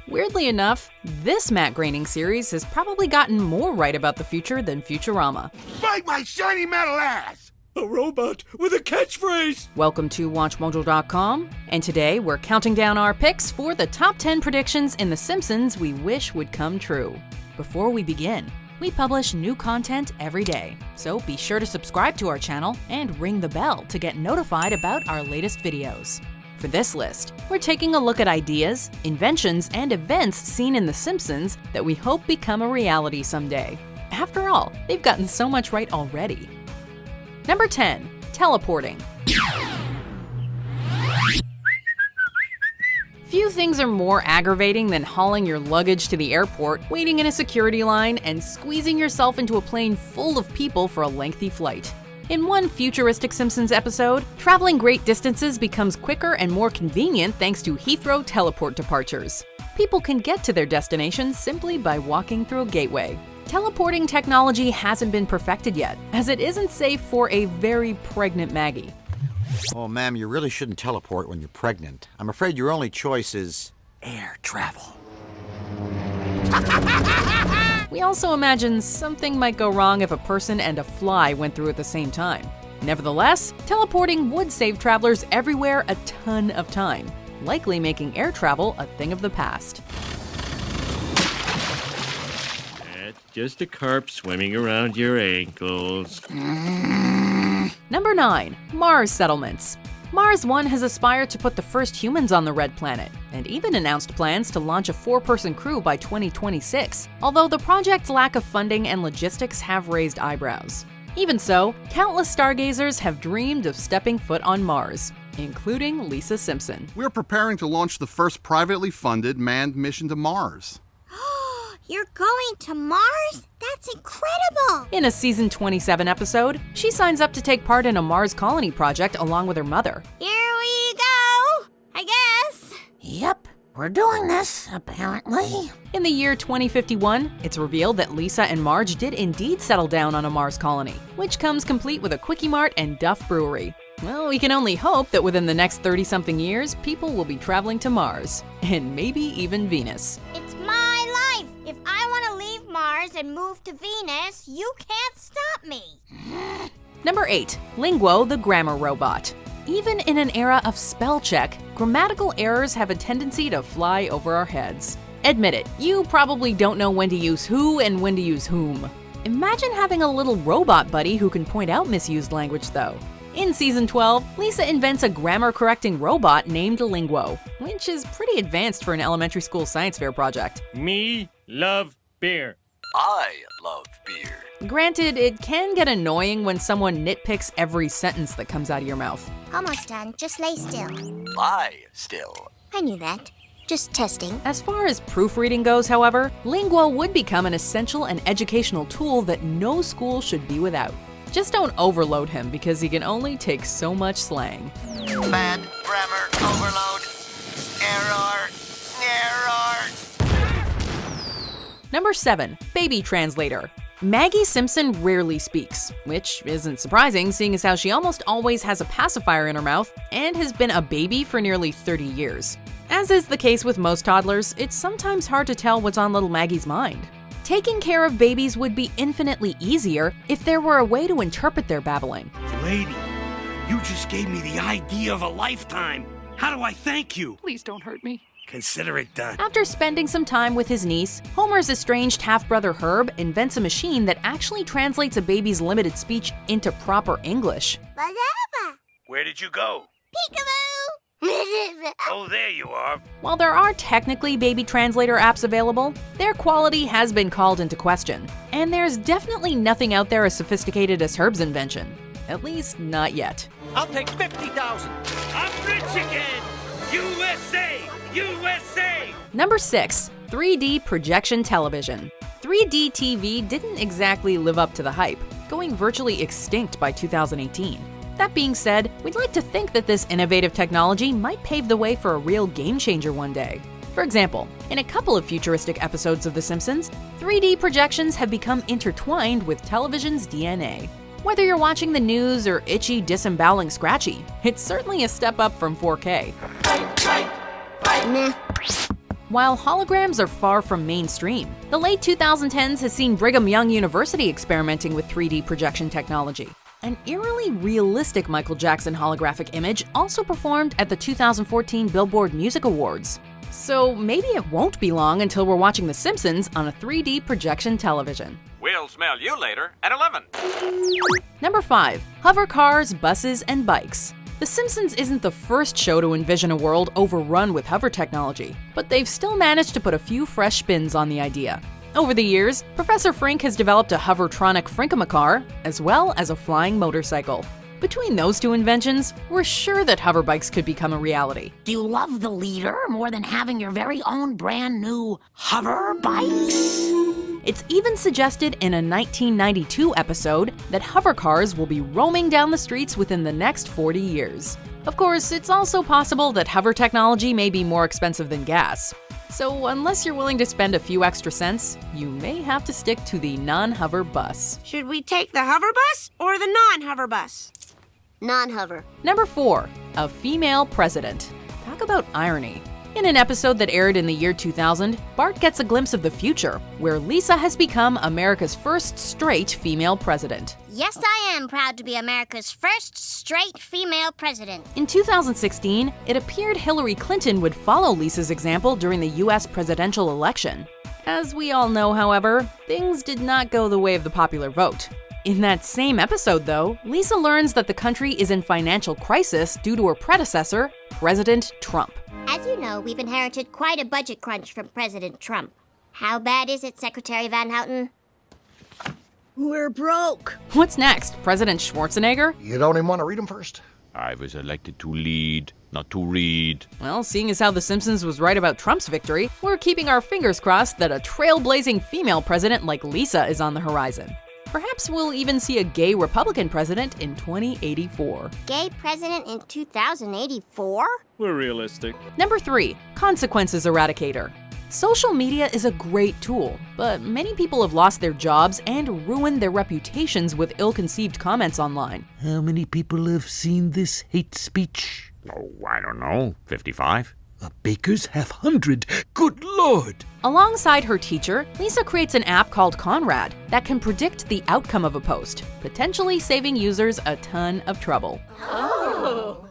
Weirdly enough, this Matt Groening series has probably gotten more right about the future than Futurama. Bite my shiny metal ass! A robot with a catchphrase! Welcome to WatchMojo.com, and today we're counting down our picks for the top 10 predictions in The Simpsons we wish would come true. Before we begin, we publish new content every day, so be sure to subscribe to our channel and ring the bell to get notified about our latest videos. For this list, we're taking a look at ideas, inventions, and events seen in The Simpsons that we hope become a reality someday. After all, they've gotten so much right already. Number 10. Teleporting. Few things are more aggravating than hauling your luggage to the airport, waiting in a security line, and squeezing yourself into a plane full of people for a lengthy flight. In one futuristic Simpsons episode, traveling great distances becomes quicker and more convenient thanks to Heathrow teleport departures. People can get to their destinations simply by walking through a gateway. Teleporting technology hasn't been perfected yet, as it isn't safe for a very pregnant Maggie. Oh, ma'am, you really shouldn't teleport when you're pregnant. I'm afraid your only choice is air travel. We also imagine something might go wrong if a person and a fly went through at the same time. Nevertheless, teleporting would save travelers everywhere a ton of time, likely making air travel a thing of the past. That's just a carp swimming around your ankles. Number 9. Mars settlements. Mars One has aspired to put the first humans on the Red Planet, and even announced plans to launch a 4-person crew by 2026, although the project's lack of funding and logistics have raised eyebrows. Even so, countless stargazers have dreamed of stepping foot on Mars, including Lisa Simpson. We're preparing to launch the first privately funded manned mission to Mars. You're going to Mars? That's incredible! In a season 27 episode, she signs up to take part in a Mars colony project along with her mother. Here we go, I guess. Yep, we're doing this, apparently. In the year 2051, it's revealed that Lisa and Marge did indeed settle down on a Mars colony, which comes complete with a Quickie Mart and Duff Brewery. Well, we can only hope that within the next 30-something years, people will be traveling to Mars, and maybe even Venus. It's my life. If I want to leave Mars and move to Venus, you can't stop me. Number 8. Linguo, the grammar robot. Even in an era of spell check, grammatical errors have a tendency to fly over our heads. Admit it, you probably don't know when to use who and when to use whom. Imagine having a little robot buddy who can point out misused language, though. In season 12, Lisa invents a grammar-correcting robot named Linguo, which is pretty advanced for an elementary school science fair project. Me love beer. I love beer. Granted, it can get annoying when someone nitpicks every sentence that comes out of your mouth. Almost done. Just lay still. Lie still. I knew that. Just testing. As far as proofreading goes, however, Linguo would become an essential and educational tool that no school should be without. Just don't overload him because he can only take so much slang. Bad grammar overload. Error. Number 7. Baby translator. Maggie Simpson rarely speaks, which isn't surprising seeing as how she almost always has a pacifier in her mouth and has been a baby for nearly 30 years. As is the case with most toddlers, it's sometimes hard to tell what's on little Maggie's mind. Taking care of babies would be infinitely easier if there were a way to interpret their babbling. Lady, you just gave me the idea of a lifetime. How do I thank you? Please don't hurt me. Consider it done. After spending some time with his niece, Homer's estranged half-brother Herb invents a machine that actually translates a baby's limited speech into proper English. Where did you go? Peekaboo! Oh, there you are. While there are technically baby translator apps available, their quality has been called into question. And there's definitely nothing out there as sophisticated as Herb's invention. At least, not yet. I'll take 50,000. I'm rich again. USA! USA! Number 6. 3D projection television. 3D TV didn't exactly live up to the hype, going virtually extinct by 2018. That being said, we'd like to think that this innovative technology might pave the way for a real game changer one day. For example, in a couple of futuristic episodes of The Simpsons, 3D projections have become intertwined with television's DNA. Whether you're watching the news or itchy disemboweling Scratchy, it's certainly a step up from 4K. Nah. While holograms are far from mainstream, the late 2010s has seen Brigham Young University experimenting with 3D projection technology. An eerily realistic Michael Jackson holographic image also performed at the 2014 Billboard Music Awards. So maybe it won't be long until we're watching The Simpsons on a 3D projection television. We'll smell you later at 11. Number 5. Hover cars, buses, and bikes. The Simpsons isn't the first show to envision a world overrun with hover technology, but they've still managed to put a few fresh spins on the idea. Over the years, Professor Frink has developed a hovertronic Frinkamacar, as well as a flying motorcycle. Between those two inventions, we're sure that hover bikes could become a reality. Do you love the leader more than having your very own brand new hover bikes? It's even suggested in a 1992 episode that hover cars will be roaming down the streets within the next 40 years. Of course, it's also possible that hover technology may be more expensive than gas. So unless you're willing to spend a few extra cents, you may have to stick to the non-hover bus. Should we take the hover bus or the non-hover bus? Non-hover. Number 4. A female president. Talk about irony. In an episode that aired in the year 2000, Bart gets a glimpse of the future, where Lisa has become America's first straight female president. Yes, I am proud to be America's first straight female president. In 2016, it appeared Hillary Clinton would follow Lisa's example during the US presidential election. As we all know, however, things did not go the way of the popular vote. In that same episode, though, Lisa learns that the country is in financial crisis due to her predecessor, President Trump. As you know, we've inherited quite a budget crunch from President Trump. How bad is it, Secretary Van Houten? We're broke. What's next, President Schwarzenegger? You don't even want to read them first? I was elected to lead, not to read. Well, seeing as how The Simpsons was right about Trump's victory, we're keeping our fingers crossed that a trailblazing female president like Lisa is on the horizon. Perhaps we'll even see a gay Republican president in 2084. Gay president in 2084? We're realistic. Number 3. Consequences Eradicator. Social media is a great tool, but many people have lost their jobs and ruined their reputations with ill-conceived comments online. How many people have seen this hate speech? Oh, I don't know. 55? A baker's half 100. Good Lord! Alongside her teacher, Lisa creates an app called Conrad that can predict the outcome of a post, potentially saving users a ton of trouble.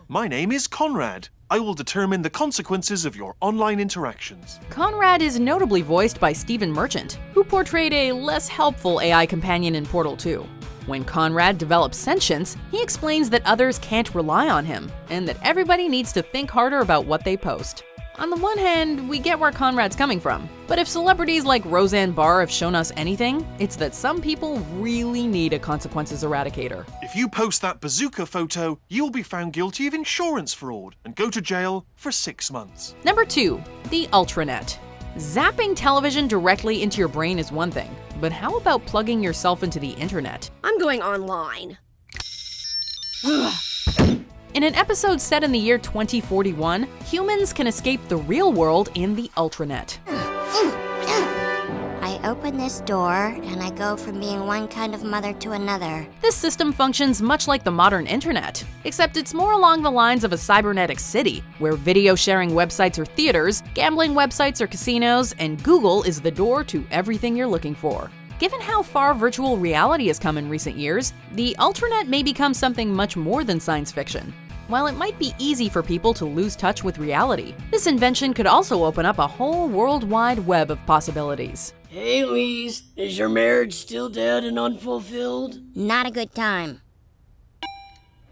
My name is Conrad. I will determine the consequences of your online interactions. Conrad is notably voiced by Stephen Merchant, who portrayed a less helpful AI companion in Portal 2. When Conrad develops sentience, he explains that others can't rely on him, and that everybody needs to think harder about what they post. On the one hand, we get where Conrad's coming from, but if celebrities like Roseanne Barr have shown us anything, it's that some people really need a consequences eradicator. If you post that bazooka photo, you'll be found guilty of insurance fraud and go to jail for 6 months. Number 2. The Ultranet. Zapping television directly into your brain is one thing, but how about plugging yourself into the internet? I'm going online. In an episode set in the year 2041, humans can escape the real world in the Ultranet. I open this door, and I go from being one kind of mother to another. This system functions much like the modern internet, except it's more along the lines of a cybernetic city, where video sharing websites are theaters, gambling websites are casinos, and Google is the door to everything you're looking for. Given how far virtual reality has come in recent years, the Ultranet may become something much more than science fiction. While it might be easy for people to lose touch with reality, this invention could also open up a whole worldwide web of possibilities. Hey, Lise, is your marriage still dead and unfulfilled? Not a good time.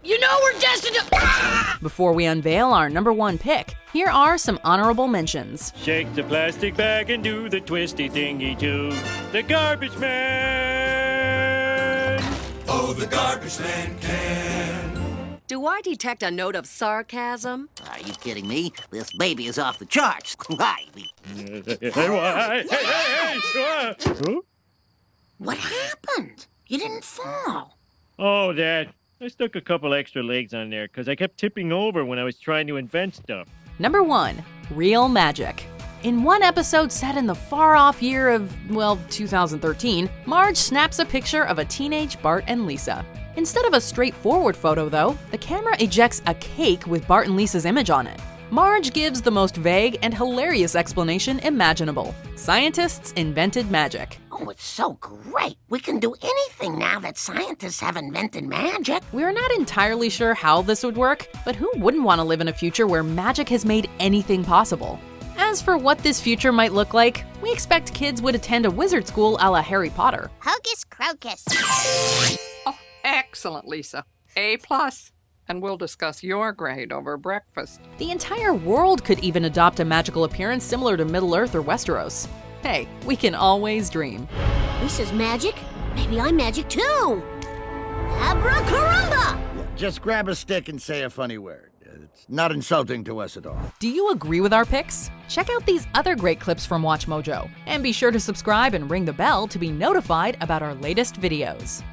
You know we're destined to... Before we unveil our number 1 pick, here are some honorable mentions. Shake the plastic bag and do the twisty thingy too. The Garbage Man! Oh, the Garbage Man can. Do I detect a note of sarcasm? Are you kidding me? This baby is off the charts. Why? What happened? You didn't fall. Oh, Dad. I stuck a couple extra legs on there because I kept tipping over when I was trying to invent stuff. Number 1. Real Magic. In one episode set in the far-off year of, 2013, Marge snaps a picture of a teenage Bart and Lisa. Instead of a straightforward photo, though, the camera ejects a cake with Bart and Lisa's image on it. Marge gives the most vague and hilarious explanation imaginable. Scientists invented magic. Oh, it's so great. We can do anything now that scientists have invented magic. We're not entirely sure how this would work, but who wouldn't want to live in a future where magic has made anything possible? As for what this future might look like, we expect kids would attend a wizard school a la Harry Potter. Hocus crocus. Oh, excellent, Lisa. A+. And we'll discuss your grade over breakfast. The entire world could even adopt a magical appearance similar to Middle-earth or Westeros. Hey, we can always dream. Lisa's magic? Maybe I'm magic too! Abracaramba! Just grab a stick and say a funny word. It's not insulting to us at all. Do you agree with our picks? Check out these other great clips from WatchMojo. And be sure to subscribe and ring the bell to be notified about our latest videos.